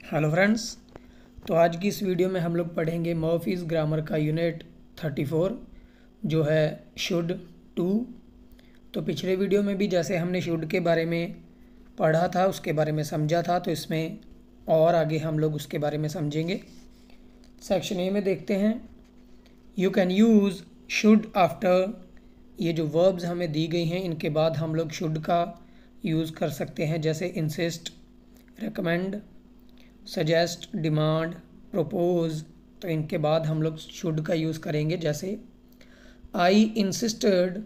Hello friends. तो आज की इस वीडियो में हम लोग पढ़ेंगे मर्फीज़ ग्रामर का यूनिट 34 जो है शुड टू। तो पिछले वीडियो में भी जैसे हमने शुड के बारे में पढ़ा था, उसके बारे में समझा था, तो इसमें और आगे हम लोग उसके बारे में समझेंगे। सेक्शन ए में देखते हैं, you can use should after. ये जो वर्ब्स हमें दी गई हैं इनके बाद हम लोग शुड का यूज़ कर सकते हैं, जैसे insist, recommend, suggest, demand, propose. तो इनके बाद हम लोग शुड का यूज़ करेंगे, जैसे I insisted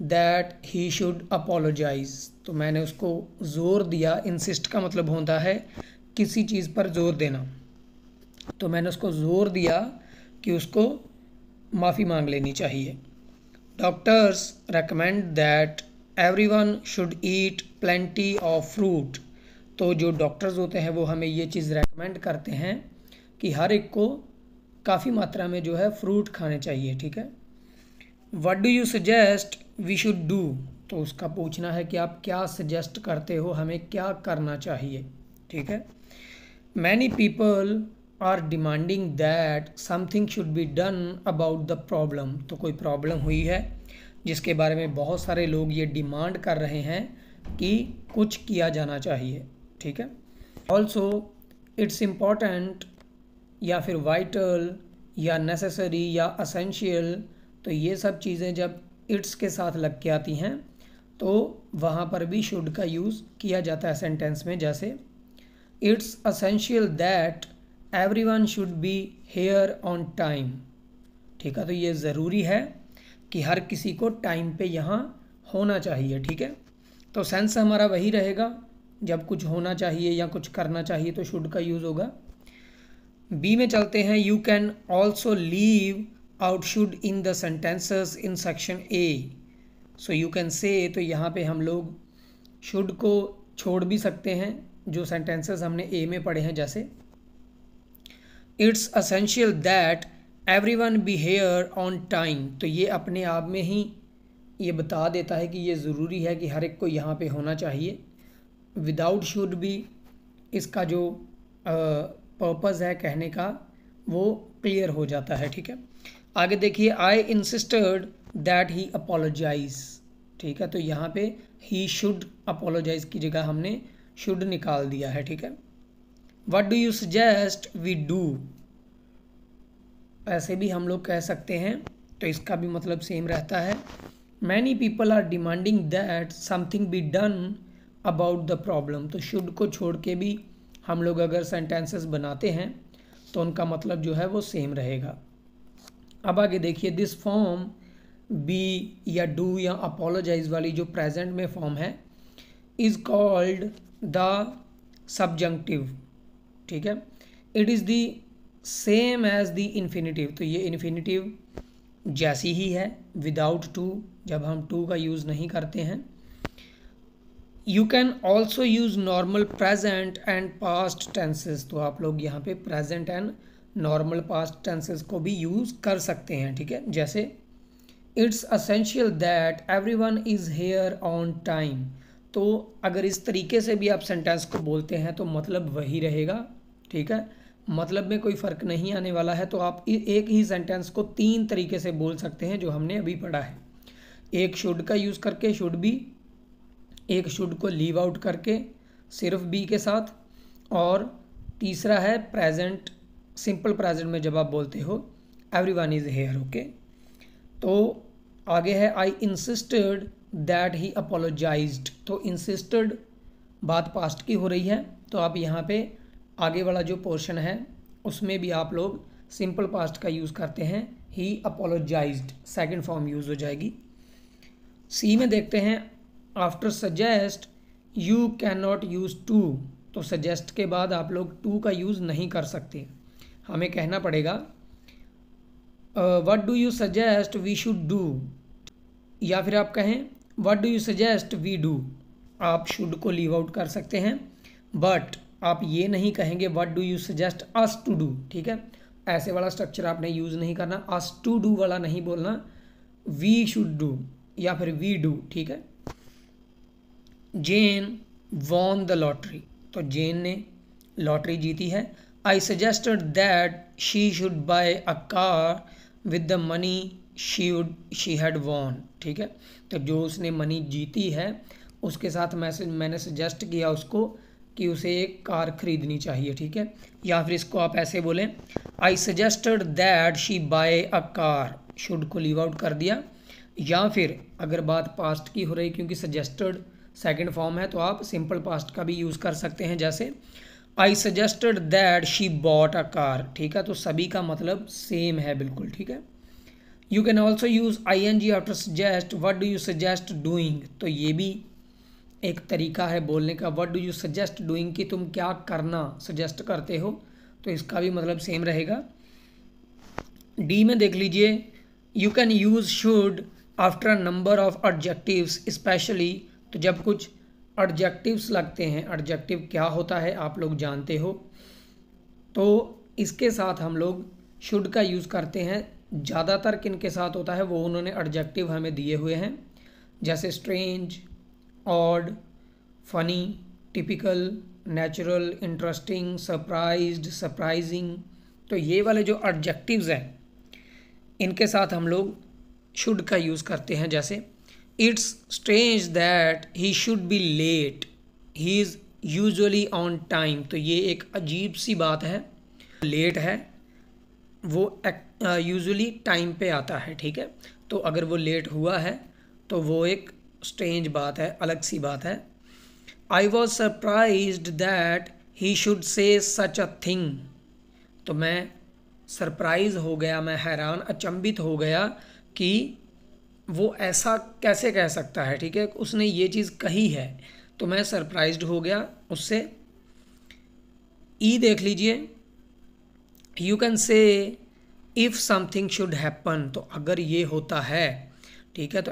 that he should apologize. तो मैंने उसको ज़ोर दिया। इंसिस्ट का मतलब होता है किसी चीज़ पर ज़ोर देना, तो मैंने उसको ज़ोर दिया कि उसको माफ़ी मांग लेनी चाहिए। Doctors recommend that everyone should eat plenty of fruit. तो जो डॉक्टर्स होते हैं वो हमें ये चीज़ रेकमेंड करते हैं कि हर एक को काफ़ी मात्रा में जो है फ्रूट खाने चाहिए। ठीक है। What do you suggest we should do. तो उसका पूछना है कि आप क्या सजेस्ट करते हो, हमें क्या करना चाहिए। ठीक है। Many people are demanding that something should be done about the problem. तो कोई प्रॉब्लम हुई है जिसके बारे में बहुत सारे लोग ये डिमांड कर रहे हैं कि कुछ किया जाना चाहिए। ठीक है। ऑल्सो इट्स इम्पॉर्टेंट या फिर वाइटल या नेसेसरी या असेंशियल। तो ये सब चीज़ें जब इट्स के साथ लग के आती हैं तो वहाँ पर भी शुड का यूज़ किया जाता है सेंटेंस में, जैसे it's essential that everyone should be here on time. ठीक है। तो ये ज़रूरी है कि हर किसी को टाइम पे यहाँ होना चाहिए। ठीक है। तो सेंस हमारा वही रहेगा, जब कुछ होना चाहिए या कुछ करना चाहिए तो शुड का यूज़ होगा। बी में चलते हैं, you can also leave out should in the sentences in section A. So you can say, तो यहाँ पे हम लोग शुड को छोड़ भी सकते हैं जो सेंटेंसेस हमने ए में पढ़े हैं, जैसे it's essential that everyone be here on time. तो ये अपने आप में ही ये बता देता है कि ये ज़रूरी है कि हर एक को यहाँ पे होना चाहिए। विदाउट शुड भी इसका जो पर्पज़ है कहने का वो क्लियर हो जाता है। ठीक है। आगे देखिए, I insisted that he apologize. ठीक है। तो यहाँ पे ही शुड अपोलोजाइज की जगह हमने शुड निकाल दिया है। ठीक है। What do you suggest we do, ऐसे भी हम लोग कह सकते हैं, तो इसका भी मतलब सेम रहता है। Many people are demanding that something be done about the problem. तो शुड को छोड़ के भी हम लोग अगर सेंटेंसेस बनाते हैं तो उनका मतलब जो है वो सेम रहेगा। अब आगे देखिए, दिस फॉर्म बी या डू या अपोलोजाइज वाली जो प्रेजेंट में फॉर्म है इज़ कॉल्ड द सब्जंक्टिव। ठीक है। It is the same as the infinitive. तो ये इन्फिनिटिव जैसी ही है विदाउट टू, जब हम टू का यूज़ नहीं करते हैं। You can also use normal present and past tenses. तो आप लोग यहाँ पे present and normal past tenses को भी यूज़ कर सकते हैं। ठीक है। जैसे it's essential that everyone is here on time. तो अगर इस तरीके से भी आप सेंटेंस को बोलते हैं तो मतलब वही रहेगा। ठीक है। मतलब में कोई फ़र्क नहीं आने वाला है। तो आप एक ही सेंटेंस को तीन तरीके से बोल सकते हैं जो हमने अभी पढ़ा है। एक शुड का यूज़ करके शुड बी, एक शुड को लीव आउट करके सिर्फ बी के साथ, और तीसरा है प्रेजेंट, सिंपल प्रेजेंट में जब आप बोलते हो एवरीवन इज़ हेयर। ओके। तो आगे है, आई इंसिस्टेड दैट ही अपोलोजाइज्ड। तो इंसिस्टेड बात पास्ट की हो रही है, तो आप यहाँ पे आगे वाला जो पोर्शन है उसमें भी आप लोग सिंपल पास्ट का यूज़ करते हैं, he apologized, second form use हो जाएगी। सी में देखते हैं, after suggest you can not use to. तो सजेस्ट के बाद आप लोग टू का यूज़ नहीं कर सकते, हमें कहना पड़ेगा what do you suggest we should do, या फिर आप कहें what do you suggest we do. आप शुड को लीव आउट कर सकते हैं, बट आप ये नहीं कहेंगे what do you suggest us to do. ठीक है। ऐसे वाला स्ट्रक्चर आपने यूज़ नहीं करना, अस टू डू वाला नहीं बोलना, वी शुड डू या फिर वी डू। ठीक है। Jane won the lottery. तो जेन ने लॉटरी जीती है। I suggested that she should buy a car with the money she had won. ठीक है, तो जो उसने मनी जीती है उसके साथ मैंने सजेस्ट किया उसको कि उसे एक कार खरीदनी चाहिए। ठीक है, या फिर इसको आप ऐसे बोलें, I suggested that she buy a car, should को लीव आउट कर दिया। या फिर अगर बात पास्ट की हो रही, क्योंकि सजेस्टेड सेकंड फॉर्म है, तो आप सिंपल पास्ट का भी यूज़ कर सकते हैं, जैसे आई suggested that she bought a car. ठीक है, तो सभी का मतलब सेम है बिल्कुल। ठीक है, you can also use ING after suggest, what do you suggest doing, तो ये भी एक तरीका है बोलने का, what do you suggest doing, कि तुम क्या करना सजेस्ट करते हो, तो इसका भी मतलब सेम रहेगा। डी में देख लीजिए, you can use should after a number of adjectives specially, तो जब कुछ एडजेक्टिव्स लगते हैं, एडजेक्टिव क्या होता है आप लोग जानते हो, तो इसके साथ हम लोग शुड का यूज़ करते हैं। ज़्यादातर किन के साथ होता है वो उन्होंने एडजेक्टिव हमें दिए हुए हैं, जैसे strange, odd, funny, typical, natural, interesting, surprised, surprising, तो ये वाले जो एडजेक्टिव्स हैं इनके साथ हम लोग शुड का यूज़ करते हैं। जैसे it's strange that he should be late, he is usually on time, तो ये एक अजीब सी बात है, लेट है वो यूजुअली टाइम पे आता है। ठीक है, तो अगर वो लेट हुआ है तो वो एक स्ट्रेंज बात है, अलग सी बात है। I was surprised that he should say such a thing, तो मैं सरप्राइज हो गया, मैं हैरान अचंभित हो गया कि वो ऐसा कैसे कह सकता है। ठीक है, उसने ये चीज़ कही है, तो मैं सरप्राइज्ड हो गया उससे। ई देख लीजिए, you can say if something should happen, तो अगर ये होता है। ठीक है, तो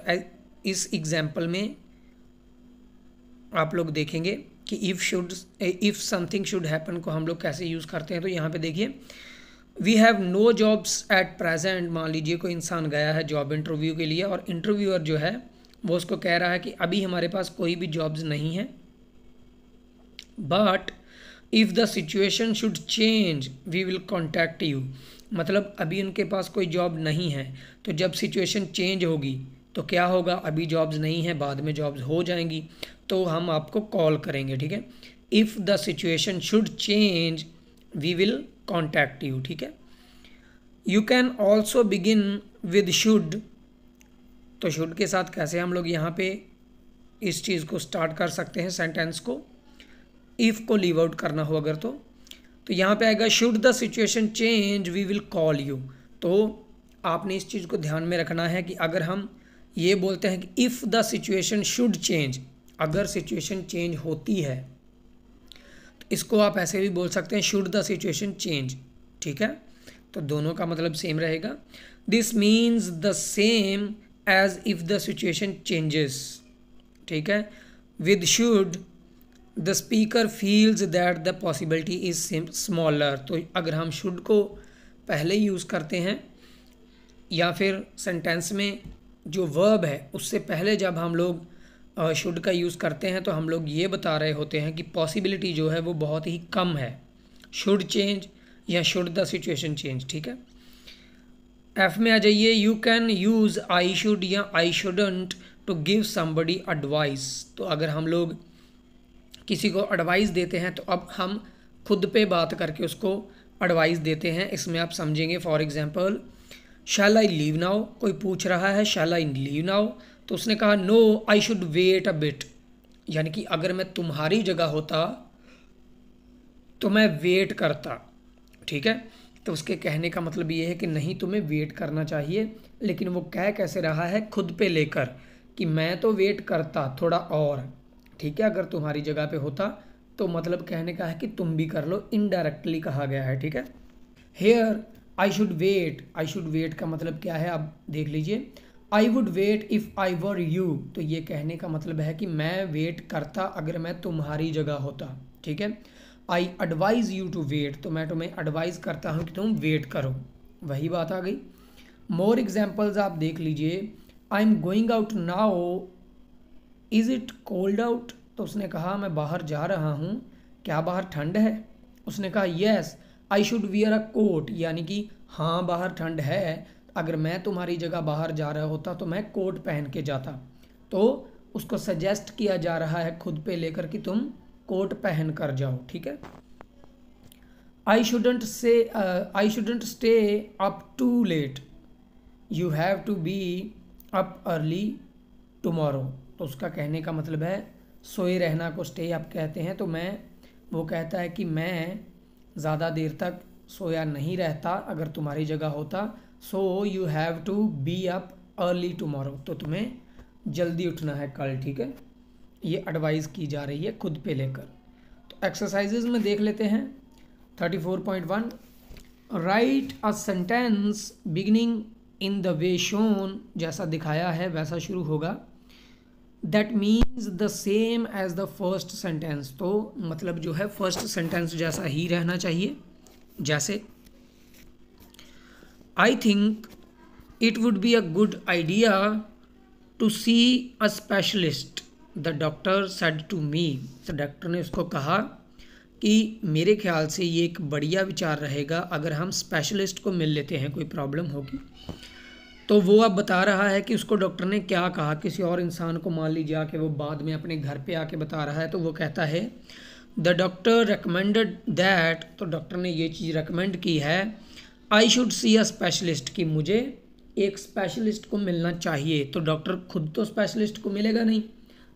इस एग्जाम्पल में आप लोग देखेंगे कि इफ़ समथिंग शुड हैपन को हम लोग कैसे यूज़ करते हैं। तो यहाँ पे देखिए, we have no jobs at present, मान लीजिए कोई इंसान गया है जॉब इंटरव्यू के लिए और इंटरव्यूअर जो है वो उसको कह रहा है कि अभी हमारे पास कोई भी जॉब्स नहीं है, but if the situation should change we will contact you, मतलब अभी उनके पास कोई जॉब नहीं है, तो जब सिचुएशन चेंज होगी तो क्या होगा, अभी जॉब्स नहीं है, बाद में जॉब्स हो जाएंगी, तो हम आपको कॉल करेंगे। ठीक है, if the situation should change we will contact you. ठीक है, you can also begin with should, तो शुड के साथ कैसे हम लोग यहाँ पे इस चीज़ को स्टार्ट कर सकते हैं, सेंटेंस को, इफ़ को लीव आउट करना हो अगर, तो यहाँ पे आएगा should the situation change we will call you. तो आपने इस चीज़ को ध्यान में रखना है कि अगर हम ये बोलते हैं कि if the situation should change, अगर सिचुएशन चेंज होती है, तो इसको आप ऐसे भी बोल सकते हैं शुड द सिचुएशन चेंज। ठीक है, तो दोनों का मतलब सेम रहेगा। This means the same as if the situation changes. ठीक है, with should the speaker feels that the possibility is smaller, तो अगर हम शुड को पहले यूज़ करते हैं या फिर सेंटेंस में जो वर्ब है उससे पहले जब हम लोग शुड का यूज़ करते हैं, तो हम लोग ये बता रहे होते हैं कि पॉसिबिलिटी जो है वो बहुत ही कम है, शुड चेंज या शुड द सिचुएशन चेंज। ठीक है, एफ में आ जाइए, you can use I should या I shouldn't to give somebody advice, तो अगर हम लोग किसी को एडवाइस देते हैं तो अब हम खुद पे बात करके उसको एडवाइस देते हैं, इसमें आप समझेंगे। For example, shall I leave now, कोई पूछ रहा है शैल आई लीव नाउ, तो उसने कहा no I should wait a bit, यानी कि अगर मैं तुम्हारी जगह होता तो मैं वेट करता। ठीक है, तो उसके कहने का मतलब ये है कि नहीं, तुम्हें वेट करना चाहिए, लेकिन वो कह कैसे रहा है, खुद पे लेकर कि मैं तो वेट करता थोड़ा और। ठीक है, अगर तुम्हारी जगह पे होता तो मतलब कहने का है कि तुम भी कर लो, इनडायरेक्टली कहा गया है। ठीक है, here I should wait, I should wait का मतलब क्या है आप देख लीजिए, I would wait if I were you, तो ये कहने का मतलब है कि मैं वेट करता अगर मैं तुम्हारी जगह होता। ठीक है, आई एडवाइज़ यू टू वेट, तो मैं तुम्हें एडवाइज़ करता हूँ कि तुम वेट करो, वही बात आ गई। मोर एग्जाम्पल्स आप देख लीजिए, आई am going out now is it cold out, तो उसने कहा मैं बाहर जा रहा हूँ, क्या बाहर ठंड है, उसने कहा yes I should wear a coat, यानी कि हाँ बाहर ठंड है, अगर मैं तुम्हारी जगह बाहर जा रहा होता तो मैं कोट पहन के जाता। तो उसको सजेस्ट किया जा रहा है खुद पे लेकर कि तुम कोट पहन कर जाओ, ठीक है। I shouldn't stay up too late, you have to be up early tomorrow. तो उसका कहने का मतलब है सोए रहना को स्टे अप कहते हैं, तो वो कहता है कि मैं ज़्यादा देर तक सोया नहीं रहता अगर तुम्हारी जगह होता। So you have to be up early tomorrow, तो तुम्हें जल्दी उठना है कल, ठीक है। ये एडवाइस की जा रही है खुद पे लेकर। तो एक्सरसाइजेज में देख लेते हैं 34.1, write a sentence beginning in the way shown, जैसा दिखाया है वैसा शुरू होगा। That means the same as the first sentence, तो मतलब जो है फर्स्ट सेंटेंस जैसा ही रहना चाहिए। जैसे I think it would be a good idea to see a specialist, the doctor said to me. तो डॉक्टर ने उसको कहा कि मेरे ख्याल से ये एक बढ़िया विचार रहेगा अगर हम स्पेशलिस्ट को मिल लेते हैं, कोई प्रॉब्लम होगी। तो वो अब बता रहा है कि उसको डॉक्टर ने क्या कहा, किसी और इंसान को मान लीजिए आके वो बाद में अपने घर पे आके बता रहा है, तो वो कहता है द डॉक्टर रिकमेंडेड दैट, तो डॉक्टर ने ये चीज़ रिकमेंड की है, I should see a specialist, कि मुझे एक स्पेशलिस्ट को मिलना चाहिए। तो डॉक्टर खुद तो स्पेशलिस्ट को मिलेगा नहीं,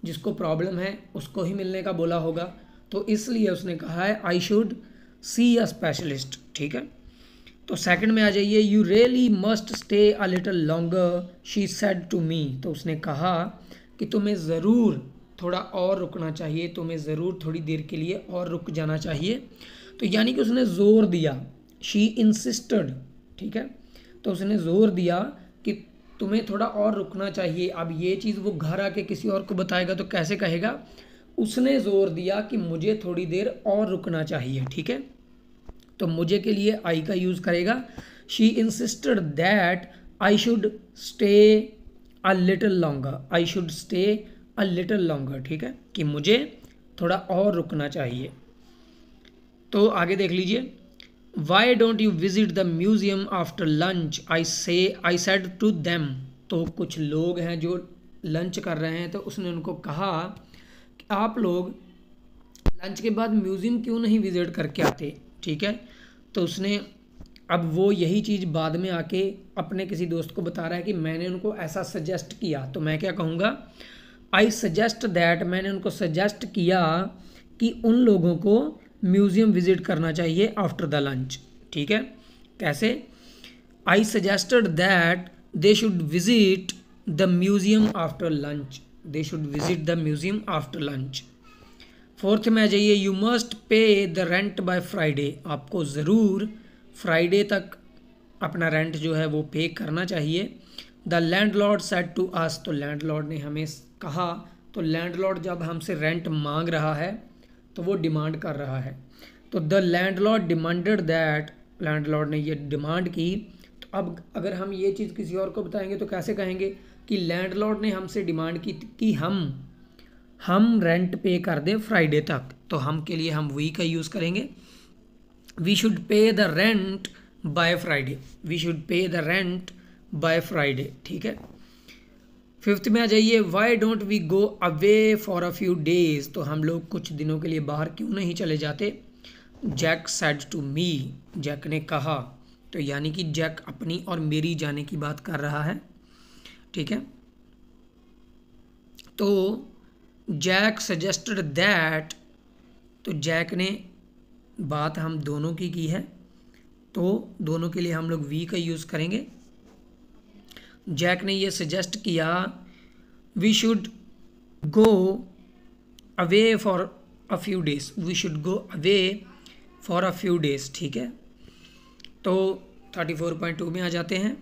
जिसको प्रॉब्लम है उसको ही मिलने का बोला होगा, तो इसलिए उसने कहा है I should see a specialist, ठीक है। तो सेकंड में आ जाइए, you really must stay a little longer she said to me. तो उसने कहा कि तुम्हें ज़रूर थोड़ा और रुकना चाहिए, तुम्हें ज़रूर थोड़ी देर के लिए और रुक जाना चाहिए। तो यानी कि उसने ज़ोर दिया, शी इंसिस्टेड, ठीक है। तो उसने ज़ोर दिया कि तुम्हें थोड़ा और रुकना चाहिए। अब ये चीज़ वो घर आके किसी और को बताएगा तो कैसे कहेगा, उसने ज़ोर दिया कि मुझे थोड़ी देर और रुकना चाहिए, ठीक है। तो मुझे के लिए आई का यूज़ करेगा, she insisted that I should stay a little longer, I should stay a little longer, ठीक है, कि मुझे थोड़ा और रुकना चाहिए। तो आगे देख लीजिए, why don't you visit the museum after lunch, I said to them. तो कुछ लोग हैं जो लंच कर रहे हैं, तो उसने उनको कहा कि आप लोग लंच के बाद म्यूज़ियम क्यों नहीं विज़िट करके आते, ठीक है। तो उसने अब वो यही चीज़ बाद में आके अपने किसी दोस्त को बता रहा है कि मैंने उनको ऐसा सजेस्ट किया। तो मैं क्या कहूँगा, आई सजेस्ट दैट, मैंने उनको सजेस्ट किया कि उन लोगों को म्यूज़ियम विज़िट करना चाहिए आफ्टर द लंच, ठीक है। कैसे, आई suggested that they should visit the museum after lunch, they should visit the museum after lunch. Fourth में आ जाइए, you must pay the rent by Friday, आपको ज़रूर फ्राइडे तक अपना रेंट जो है वो पे करना चाहिए। The landlord said to us, तो लैंडलॉर्ड ने हमें कहा। तो लैंडलॉर्ड जब हमसे रेंट मांग रहा है तो वो डिमांड कर रहा है। तो the landlord demanded that, landlord ने ये डिमांड की। तो अब अगर हम ये चीज़ किसी और को बताएंगे तो कैसे कहेंगे कि लैंडलॉर्ड ने हमसे डिमांड की कि हम रेंट पे कर दें फ्राइडे तक। तो हम के लिए हम वी का यूज़ करेंगे, we should pay the rent by Friday, we should pay the rent by Friday, ठीक है। फिफ्थ में आ जाइए, why don't we go away for a few days, तो हम लोग कुछ दिनों के लिए बाहर क्यों नहीं चले जाते। Jack said to me, Jack ने कहा। तो यानी कि जैक अपनी और मेरी जाने की बात कर रहा है, ठीक है। तो जैक सजेस्टेड दैट, तो जैक ने बात हम दोनों की है, तो दोनों के लिए हम लोग वी का यूज़ करेंगे। जैक ने ये सजेस्ट किया, we should go away for a few days, we should go away for a few days, ठीक है। तो 34.2 में आ जाते हैं,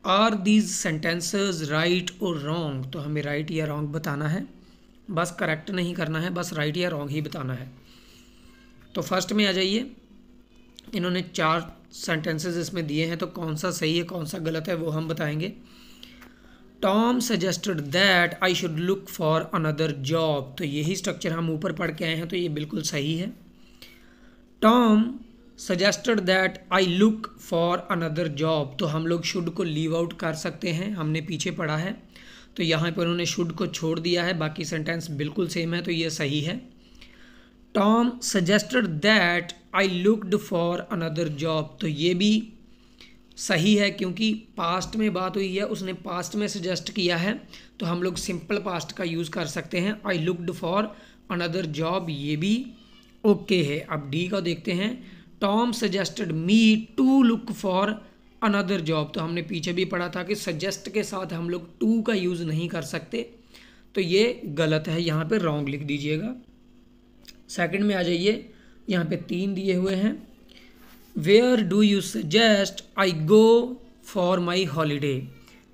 आर दीज सेंटेंसेस राइट और रॉन्ग, तो हमें राइट या रॉन्ग बताना है, बस करेक्ट नहीं करना है, बस राइट या रॉन्ग ही बताना है। तो फर्स्ट में आ जाइए, इन्होंने 4 सेंटेंसेस इसमें दिए हैं, तो कौन सा सही है कौन सा गलत है वो हम बताएंगे। Tom suggested that I should look for another job. तो यही स्ट्रक्चर हम ऊपर पढ़ के आए हैं, तो ये बिल्कुल सही है। Tom suggested that I look for another job, तो हम लोग शुड को लीव आउट कर सकते हैं, हमने पीछे पढ़ा है। तो यहाँ पर उन्होंने शुड को छोड़ दिया है, बाकी सेंटेंस बिल्कुल सेम है, तो ये सही है। Tom suggested that I looked for another job, तो ये भी सही है क्योंकि पास्ट में बात हुई है, उसने पास्ट में सजेस्ट किया है, तो हम लोग सिंपल पास्ट का यूज़ कर सकते हैं। I looked for another job, ये भी ओके है। अब डी का देखते हैं। Tom suggested me to look for another job, तो हमने पीछे भी पढ़ा था कि सजेस्ट के साथ हम लोग टू का यूज़ नहीं कर सकते, तो ये गलत है, यहाँ पे रॉन्ग लिख दीजिएगा। सेकंड में आ जाइए, यहाँ पे 3 दिए हुए हैं। Where do you suggest I go for my holiday,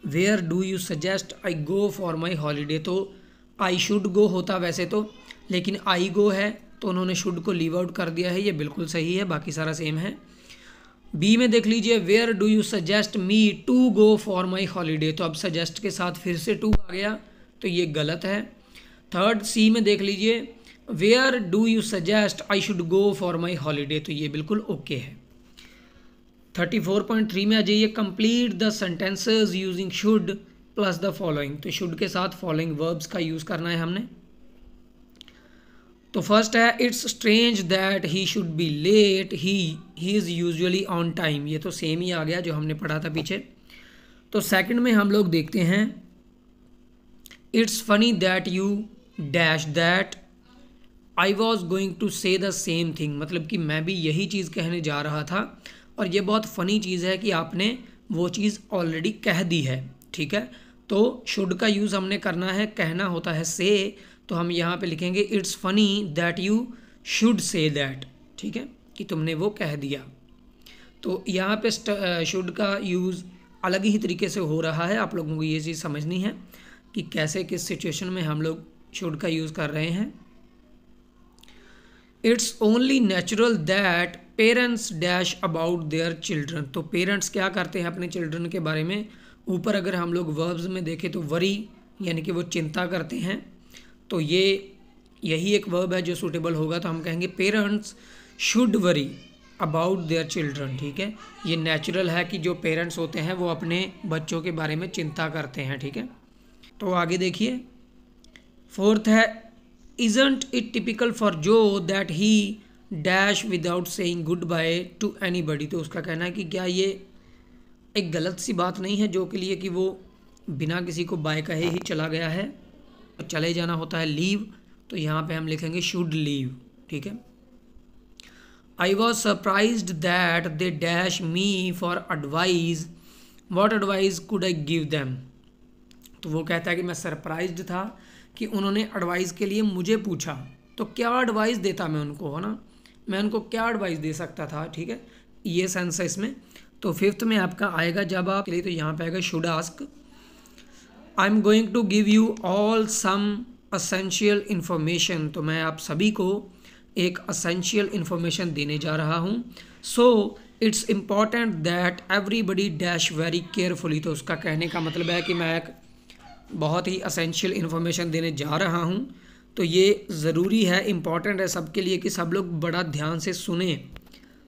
where do you suggest I go for my holiday, तो आई शुड गो होता वैसे तो, लेकिन आई गो है तो उन्होंने शुड को लीव आउट कर दिया है, ये बिल्कुल सही है, बाकी सारा सेम है। बी में देख लीजिए, where do you suggest me to go for my holiday, तो अब सजेस्ट के साथ फिर से टू आ गया, तो ये गलत है। थर्ड सी में देख लीजिए, where do you suggest I should go for my holiday, तो ये बिल्कुल ओके है। 34.3 में आ जाइए, complete the sentences using should plus the following, तो शुड के साथ फॉलोइंग वर्ब्स का यूज़ करना है हमने। तो फर्स्ट है, it's strange that he should be late, he is usually on time, ये तो सेम ही आ गया जो हमने पढ़ा था पीछे। तो सेकंड में हम लोग देखते हैं, it's funny that you dash that I was going to say the same thing, मतलब कि मैं भी यही चीज़ कहने जा रहा था, और ये बहुत फ़नी चीज़ है कि आपने वो चीज़ ऑलरेडी कह दी है, ठीक है। तो शुड का यूज़ हमने करना है, कहना होता है से, तो हम यहाँ पे लिखेंगे it's funny that you should say that, ठीक है, कि तुमने वो कह दिया। तो यहाँ पे शुड का यूज़ अलग ही तरीके से हो रहा है, आप लोगों को ये चीज़ समझनी है कि कैसे किस सिचुएशन में हम लोग शुड का यूज़ कर रहे हैं। It's only natural that parents dash about their children, तो पेरेंट्स क्या करते हैं अपने चिल्ड्रन के बारे में। ऊपर अगर हम लोग वर्ब्स में देखें तो वरी यानी कि वो चिंता करते हैं, तो ये यही एक वर्ब है जो सूटेबल होगा, तो हम कहेंगे parents should worry about their children, ठीक है। ये नेचुरल है कि जो पेरेंट्स होते हैं वो अपने बच्चों के बारे में चिंता करते हैं, ठीक है। तो आगे देखिए, फोर्थ है, इजंट इट टिपिकल फॉर जो that he dash without saying good by two anybody, तो उसका कहना है कि क्या ये एक गलत सी बात नहीं है जो के लिए कि वो बिना किसी को बाय कहे ही चला गया है, तो चले जाना होता है लीव, तो यहाँ पे हम लिखेंगे शुड लीव, ठीक है। I was surprised that they dash me for advice, what advice could I give them, तो वो कहता है कि मैं सरप्राइज्ड था कि उन्होंने एडवाइस के लिए मुझे पूछा, तो क्या एडवाइस देता मैं उनको, है ना, मैं उनको क्या एडवाइस दे सकता था, ठीक है, ये सेंस है इसमें। तो फिफ्थ में आपका आएगा जब आप लिए, तो यहाँ पे आएगा should ask, I am going to give you all some essential information, तो मैं आप सभी को एक असेंशियल इन्फॉर्मेशन देने जा रहा हूँ। So it's important that everybody dash very carefully, तो उसका कहने का मतलब है कि मैं एक बहुत ही असेंशियल इन्फॉर्मेशन देने जा रहा हूँ, तो ये ज़रूरी है, इम्पॉर्टेंट है सबके लिए कि सब लोग बड़ा ध्यान से सुने,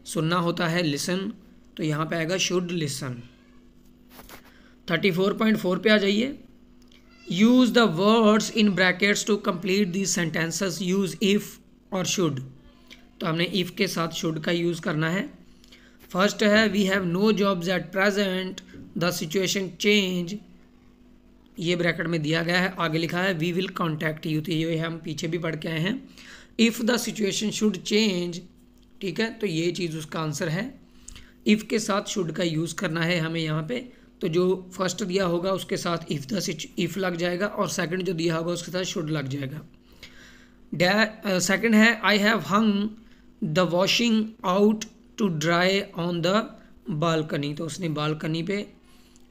सुनना होता है लिसन, तो यहाँ पे आएगा शुड लिसन। 34.4 पे आ जाइए, use the words in brackets to complete these sentences, use if और शुड, तो हमने इफ़ के साथ शुड का यूज़ करना है। फर्स्ट है, we have no jobs at present, the situation change, ये ब्रैकेट में दिया गया है, आगे लिखा है वी विल कॉन्टैक्ट यू, तो ये हम पीछे भी पढ़ के आए हैं। If the situation should change, ठीक है, तो ये चीज़ उसका आंसर है, इफ़ के साथ शुड का यूज़ करना है हमें यहाँ पे, तो जो फर्स्ट दिया होगा उसके साथ इफ़ लग जाएगा, और सेकंड जो दिया होगा उसके साथ शुड लग जाएगा। सेकंड है, I have hung the washing out to dry on the balcony, तो उसने बालकनी पे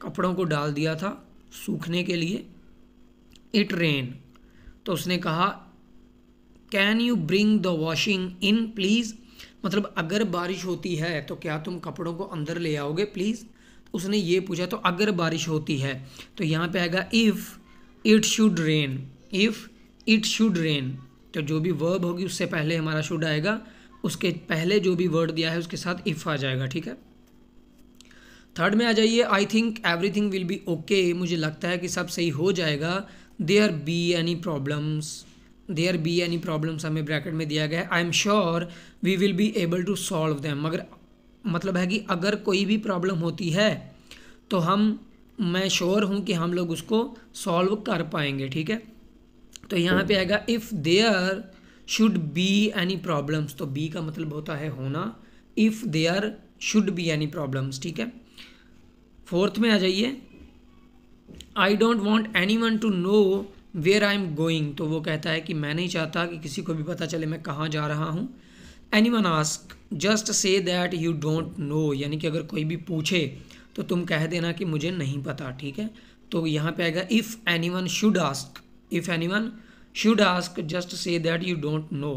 कपड़ों को डाल दिया था सूखने के लिए। इट रेन, तो उसने कहा can you bring the washing in please, मतलब अगर बारिश होती है तो क्या तुम कपड़ों को अंदर ले आओगे प्लीज़, उसने ये पूछा तो अगर बारिश होती है तो यहाँ पे आएगा if it should rain, if it should rain. तो जो भी वर्ब होगी उससे पहले हमारा शुड आएगा, उसके पहले जो भी वर्ड दिया है उसके साथ इफ़ आ जाएगा, ठीक है। थर्ड में आ जाइए, I think everything will be okay, मुझे लगता है कि सब सही हो जाएगा। There be any problems, there be any problems हमें ब्रैकेट में दिया गया है। I am sure we will be able to solve them, मगर मतलब है कि अगर कोई भी प्रॉब्लम होती है तो मैं श्योर हूँ कि हम लोग उसको सॉल्व कर पाएंगे, ठीक है। तो यहाँ पे आएगा if there should be any problems, तो बी का मतलब होता है होना, if there should be any problems, ठीक है। फोर्थ में आ जाइए, I don't want any one to know where I am going, तो वो कहता है कि मैं नहीं चाहता कि किसी को भी पता चले मैं कहाँ जा रहा हूँ। Any one ask just say that you don't know, यानी कि अगर कोई भी पूछे तो तुम कह देना कि मुझे नहीं पता, ठीक है। तो यहाँ पे आएगा if any one should ask, if any one should ask just say that you don't know.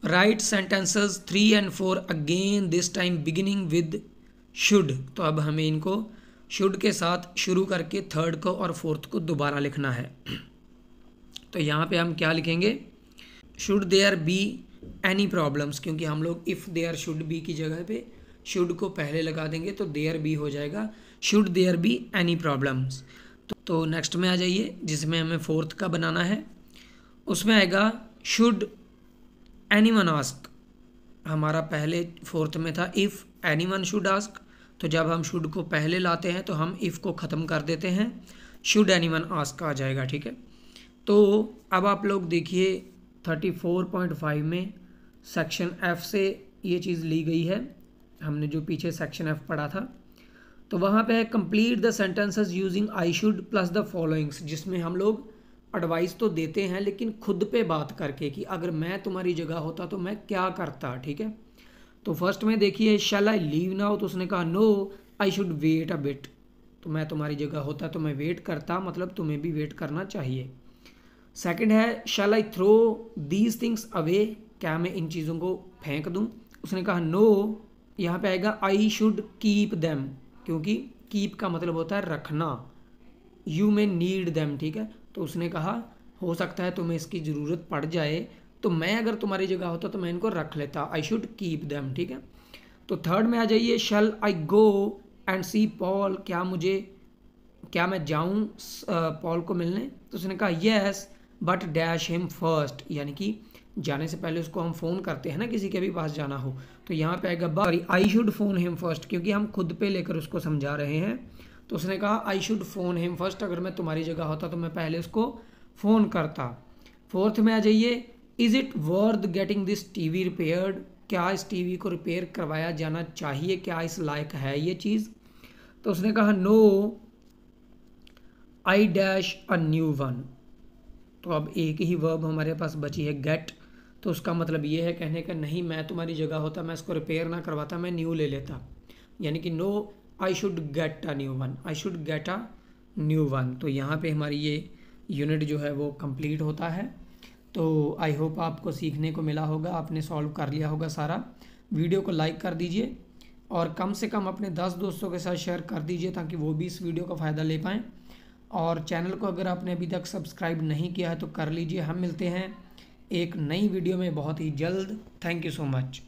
Right sentences 3 and 4 again, this time beginning with should, तो अब हमें इनको शुड के साथ शुरू करके थर्ड को और फोर्थ को दोबारा लिखना है। तो यहाँ पे हम क्या लिखेंगे, should there be any problems, क्योंकि हम लोग इफ़ देयर शुड बी की जगह पे शुड को पहले लगा देंगे तो देयर बी हो जाएगा, should there be any problems. तो नेक्स्ट में आ जाइए, जिसमें हमें फोर्थ का बनाना है, उसमें आएगा शुड एनी वन आस्क। हमारा पहले फोर्थ में था if any one should ask, तो जब हम शुड को पहले लाते हैं तो हम इफ़ को ख़त्म कर देते हैं, शुड एनी वन आस्क आ जाएगा, ठीक है। तो अब आप लोग देखिए 34.5 में सेक्शन एफ से ये चीज़ ली गई है, हमने जो पीछे सेक्शन एफ पढ़ा था, तो वहाँ पे है complete the sentences using I should plus the followings, जिसमें हम लोग एडवाइस तो देते हैं लेकिन खुद पे बात करके कि अगर मैं तुम्हारी जगह होता तो मैं क्या करता, ठीक है। तो फर्स्ट में देखिए, शैल आई लीव नाउ, तो उसने कहा no I should wait a bit, तो मैं तुम्हारी जगह होता तो मैं वेट करता, मतलब तुम्हें भी वेट करना चाहिए। सेकंड है, shall I throw these things away, क्या मैं इन चीज़ों को फेंक दूं, उसने कहा नो, यहाँ पे आएगा आई शुड कीप देम, क्योंकि कीप का मतलब होता है रखना, यू मे नीड देम, ठीक है। तो उसने कहा हो सकता है तुम्हें इसकी ज़रूरत पड़ जाए, तो मैं अगर तुम्हारी जगह होता तो मैं इनको रख लेता, आई शुड कीप देम, ठीक है। तो थर्ड में आ जाइए, शैल आई गो एंड सी पॉल, क्या मैं जाऊँ पॉल को मिलने, तो उसने कहा yes but dash him first, यानी कि जाने से पहले उसको हम फ़ोन करते हैं ना किसी के भी पास जाना हो, तो यहाँ पे आएगा sorry I should phone him first, क्योंकि हम खुद पे लेकर उसको समझा रहे हैं। तो उसने कहा I should phone him first, अगर मैं तुम्हारी जगह होता तो मैं पहले उसको फ़ोन करता। फोर्थ में आ जाइए, is it worth getting this TV repaired, क्या इस टीवी को रिपेयर करवाया जाना चाहिए, क्या इस लायक है ये चीज़, तो उसने कहा no I dash a new one. तो अब एक ही वर्ब हमारे पास बची है गेट, तो उसका मतलब ये है कहने का नहीं मैं तुम्हारी जगह होता मैं इसको रिपेयर ना करवाता, मैं न्यू ले लेता, यानी कि no I should get a new one, I should get a new one. तो यहाँ पे हमारी ये यूनिट जो है वो कंप्लीट होता है। तो आई होप आपको सीखने को मिला होगा, आपने सॉल्व कर लिया होगा सारा। वीडियो को लाइक कर दीजिए और कम से कम अपने 10 दोस्तों के साथ शेयर कर दीजिए ताकि वो भी इस वीडियो का फ़ायदा ले पाएँ। और चैनल को अगर आपने अभी तक सब्सक्राइब नहीं किया है तो कर लीजिए। हम मिलते हैं एक नई वीडियो में बहुत ही जल्द। Thank you so much.